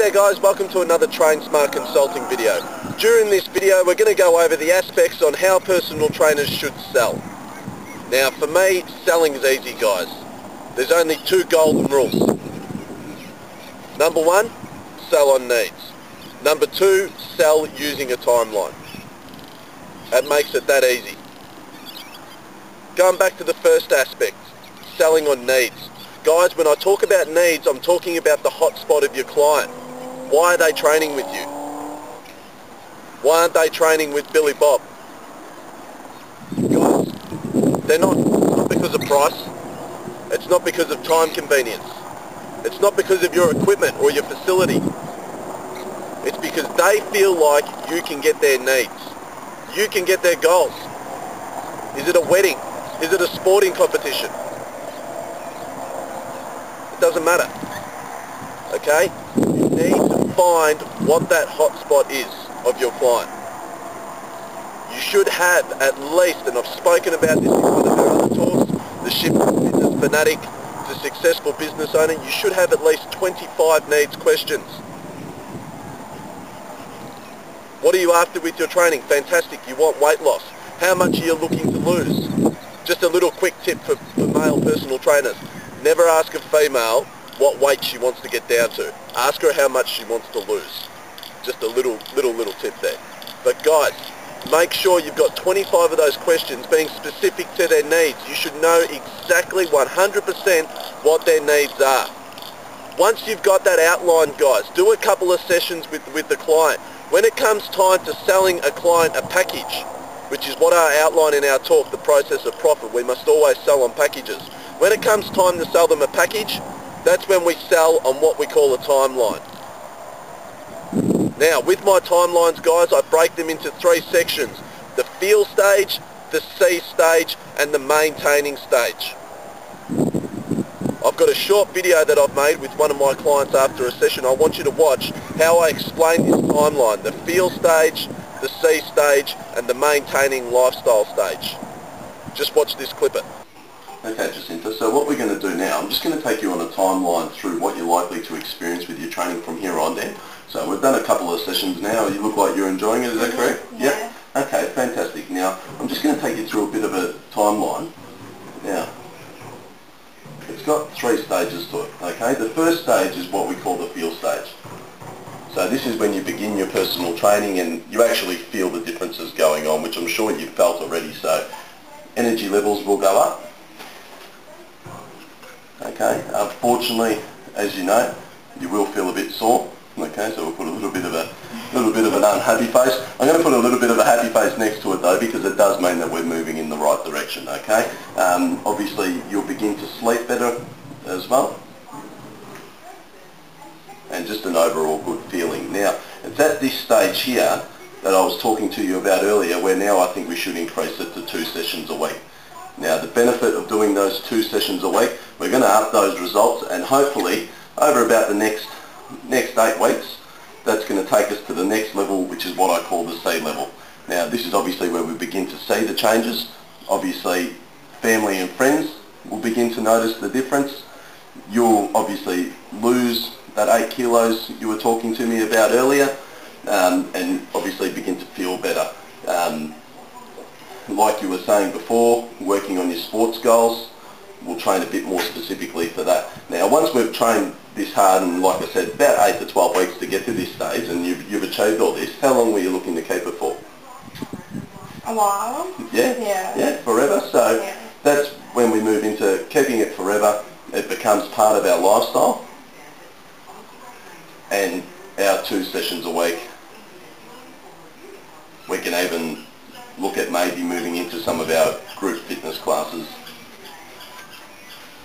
there guys, welcome to another Train Smart Consulting video. During this video we're going to go over the aspects on how personal trainers should sell. Now for me, selling is easy guys. There's only two golden rules. Number one, sell on needs. Number two, sell using a timeline. That makes it that easy. Going back to the first aspect, selling on needs. Guys, when I talk about needs, I'm talking about the hot spot of your client. Why are they training with you? Why aren't they training with Billy Bob? Guys, they're not. It's not because of price. It's not because of time convenience. It's not because of your equipment or your facility. It's because they feel like you can get their needs. You can get their goals. Is it a wedding? Is it a sporting competition? Doesn't matter. Okay? You need to find what that hotspot is of your client. You should have at least, and I've spoken about this in one of our other talks, the shift from fitness fanatic to successful business owner, you should have at least 25 needs questions. What are you after with your training? Fantastic, you want weight loss. How much are you looking to lose? Just a little quick tip for male personal trainers. Never ask a female what weight she wants to get down to. Ask her how much she wants to lose. Just a little tip there. But guys, make sure you've got 25 of those questions being specific to their needs. You should know exactly 100% what their needs are. Once you've got that outlined, guys, do a couple of sessions with the client. When it comes time to selling a client a package, which is what I outline in our talk, the process of profit, we must always sell on packages. When it comes time to sell them a package, that's when we sell on what we call a timeline. Now, with my timelines, guys, I break them into three sections. The feel stage, the see stage, and the maintaining stage. I've got a short video that I've made with one of my clients after a session. I want you to watch how I explain this timeline, the feel stage, the see stage, and the maintaining lifestyle stage. Just watch this clipper. Okay, Jacinta, so what we're going to do now, I'm just going to take you on a timeline through what you're likely to experience with your training from here on then. So we've done a couple of sessions now. You look like you're enjoying it, is that correct? Yeah. Yep. Okay, fantastic. Now, I'm just going to take you through a bit of a timeline. Now, it's got three stages to it, okay? The first stage is what we call the feel stage. So this is when you begin your personal training and you actually feel the differences going on, which I'm sure you've felt already. So energy levels will go up. Okay, unfortunately, as you know, you will feel a bit sore. Okay, so we'll put a little bit of an unhappy face. I'm going to put a little bit of a happy face next to it though, because it does mean that we're moving in the right direction. Okay, obviously you'll begin to sleep better as well, and just an overall good feeling. Now, it's at this stage here that I was talking to you about earlier, where now I think we should increase it to 2 sessions a week. Now, the benefit of doing those 2 sessions a week, we're going to up those results, and hopefully over about the next 8 weeks, that's going to take us to the next level, which is what I call the C level. Now, this is obviously where we begin to see the changes. Obviously, family and friends will begin to notice the difference. You'll obviously lose that 8 kilos you were talking to me about earlier, and obviously begin to feel better. Like you were saying before, working on your sports goals, we'll train a bit more specifically for that. Now, once we've trained this hard, and like I said, about 8 to 12 weeks to get to this stage, and you've achieved all this, how long were you looking to keep it for? A while. Yeah? Yeah, forever. So yeah, that's when we move into keeping it forever. It becomes part of our lifestyle, and our 2 sessions a week, we can even look at maybe moving into some of our group fitness classes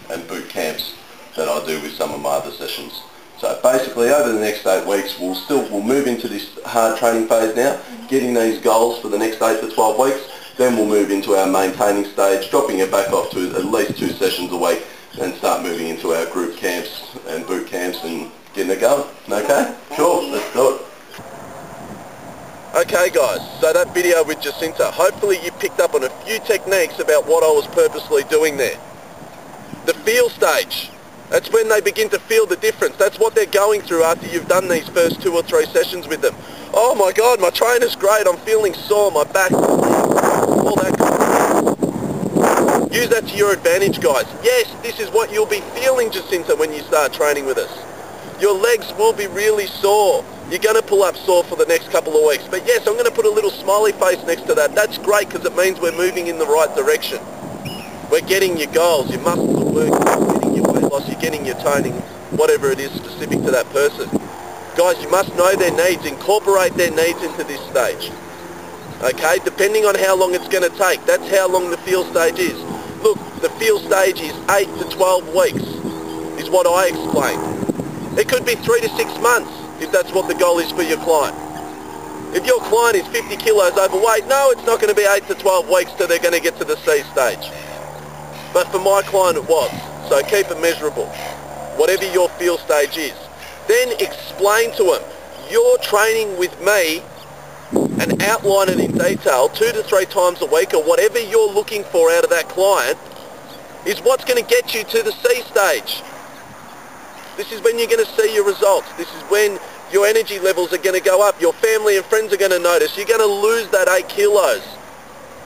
and boot camps that I do with some of my other sessions. So basically over the next 8 weeks we'll move into this hard training phase now, getting these goals for the next 8 to 12 weeks. Then we'll move into our maintaining stage, dropping it back off to at least 2 sessions a week, and start moving into our group camps and boot camps and getting it going. Okay? Sure, let's do it. Okay guys, so that video with Jacinta, hopefully you picked up on a few techniques about what I was purposely doing there. The feel stage. That's when they begin to feel the difference. That's what they're going through after you've done these first 2 or 3 sessions with them. Oh my God, my trainer's great, I'm feeling sore, my back, all that kind of stuff. Use that to your advantage, guys. Yes, this is what you'll be feeling, Jacinta, when you start training with us. Your legs will be really sore. You're going to pull up sore for the next couple of weeks. But yes, I'm going to put a little smiley face next to that. That's great because it means we're moving in the right direction. We're getting your goals, your muscles are working, you're getting your weight loss, you're getting your toning, whatever it is specific to that person. Guys, you must know their needs, incorporate their needs into this stage. Okay, depending on how long it's going to take, that's how long the feel stage is. Look, the feel stage is 8 to 12 weeks, is what I explained. It could be 3 to 6 months, if that's what the goal is for your client. If your client is 50 kilos overweight, no, it's not going to be 8 to 12 weeks till they're going to get to the C stage. But for my client it was, so keep it measurable, whatever your feel stage is. Then explain to them, you're training with me, and outline it in detail 2 to 3 times a week, or whatever you're looking for out of that client, is what's going to get you to the C stage. This is when you're going to see your results. This is when your energy levels are going to go up. Your family and friends are going to notice. You're going to lose that 8 kilos.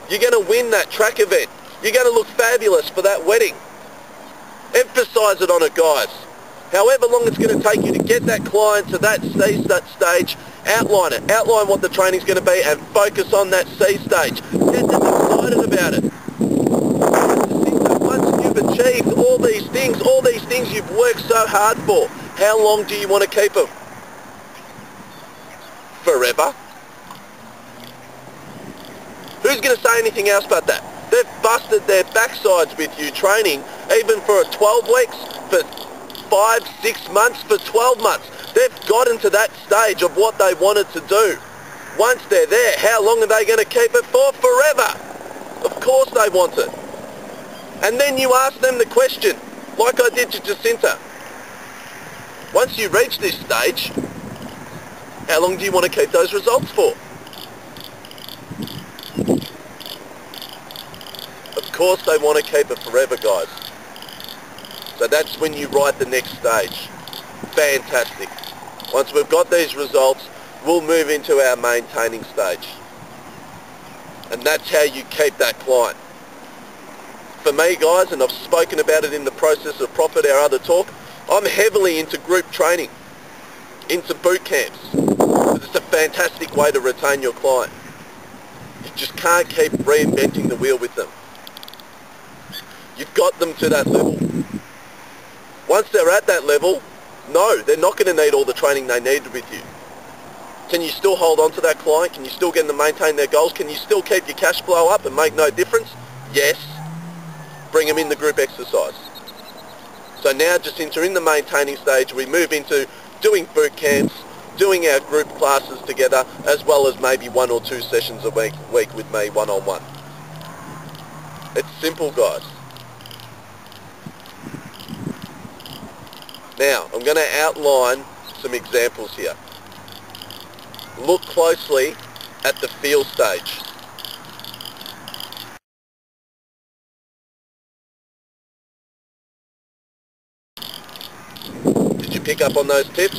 You're going to win that track event. You're going to look fabulous for that wedding. Emphasize it on it, guys. However long it's going to take you to get that client to that C stage, outline it. Outline what the training's going to be and focus on that C stage. Get them excited about it. Once you've achieved all these things you've worked so hard for, how long do you want to keep them? Forever? Who's going to say anything else but that? They've busted their backsides with you training, even for 12 weeks, for 5, 6 months, for 12 months. They've gotten to that stage of what they wanted to do. Once they're there, how long are they going to keep it for? Forever. Of course they want it. And then you ask them the question, like I did to Jacinta. Once you reach this stage, how long do you want to keep those results for? Of course they want to keep it forever, guys. So that's when you write the next stage. Fantastic. Once we've got these results, we'll move into our maintaining stage. And that's how you keep that client. For me, guys, and I've spoken about it in the process of Profit, our other talk, I'm heavily into group training, into boot camps. It's a fantastic way to retain your client. You just can't keep reinventing the wheel with them. You've got them to that level. Once they're at that level, no, they're not going to need all the training they need with you. Can you still hold on to that client? Can you still get them to maintain their goals? Can you still keep your cash flow up and make no difference? Yes. Bring them in the group exercise. So now, just in the maintaining stage, we move into doing boot camps, doing our group classes together, as well as maybe 1 or 2 sessions a week with me one-on-one. It's simple, guys. Now, I'm going to outline some examples here. Look closely at the feel stage. Did you pick up on those tips?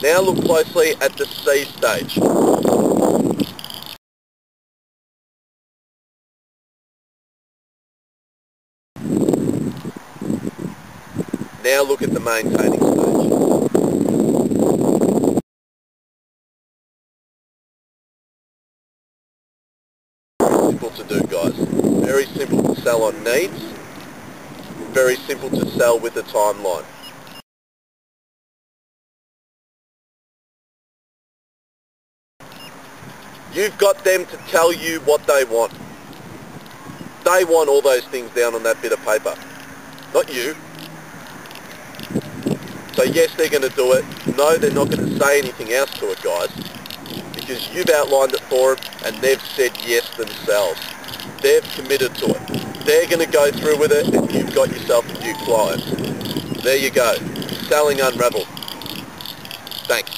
Now look closely at the C stage. Now look at the maintaining stage. Simple to do, guys. Very simple to sell on needs. Very simple to sell with a timeline. You've got them to tell you what they want. They want all those things down on that bit of paper, not you. So yes, they're going to do it. No, they're not going to say anything else to it, guys, because you've outlined it for them and they've said yes themselves. They've committed to it. They're going to go through with it and you've got yourself a new client. There you go. Selling Unraveled. Thanks.